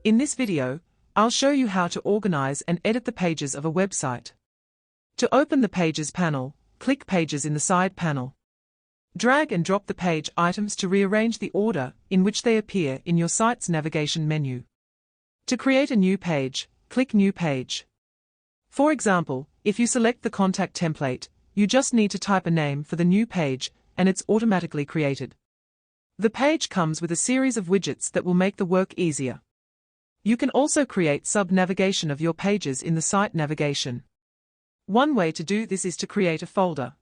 In this video, I'll show you how to organize and edit the pages of a website. To open the Pages panel, click Pages in the side panel. Drag and drop the page items to rearrange the order in which they appear in your site's navigation menu. To create a new page, click New Page. For example, if you select the contact template, you just need to type a name for the new page and it's automatically created. The page comes with a series of widgets that will make the work easier. You can also create sub-navigation of your pages in the site navigation. One way to do this is to create a folder.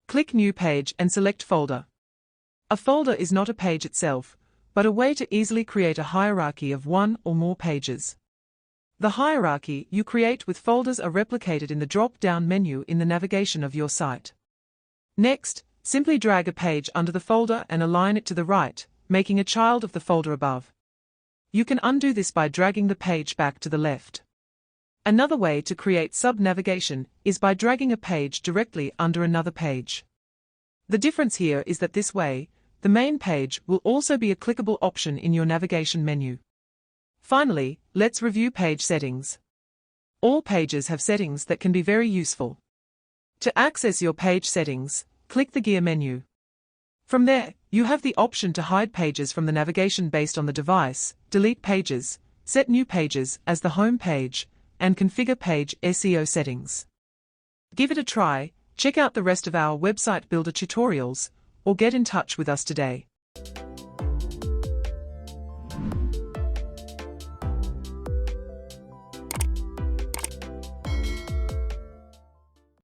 Click New Page and select Folder. A folder is not a page itself, but a way to easily create a hierarchy of one or more pages. The hierarchy you create with folders are replicated in the drop-down menu in the navigation of your site. Next, simply drag a page under the folder and align it to the right, making a child of the folder above. You can undo this by dragging the page back to the left. Another way to create sub-navigation is by dragging a page directly under another page. The difference here is that this way, the main page will also be a clickable option in your navigation menu. Finally, let's review page settings. All pages have settings that can be very useful. To access your page settings, click the Gear menu. From there, you have the option to hide pages from the navigation based on the device, delete pages, set new pages as the home page, and configure page SEO settings. Give it a try, check out the rest of our website builder tutorials, or get in touch with us today.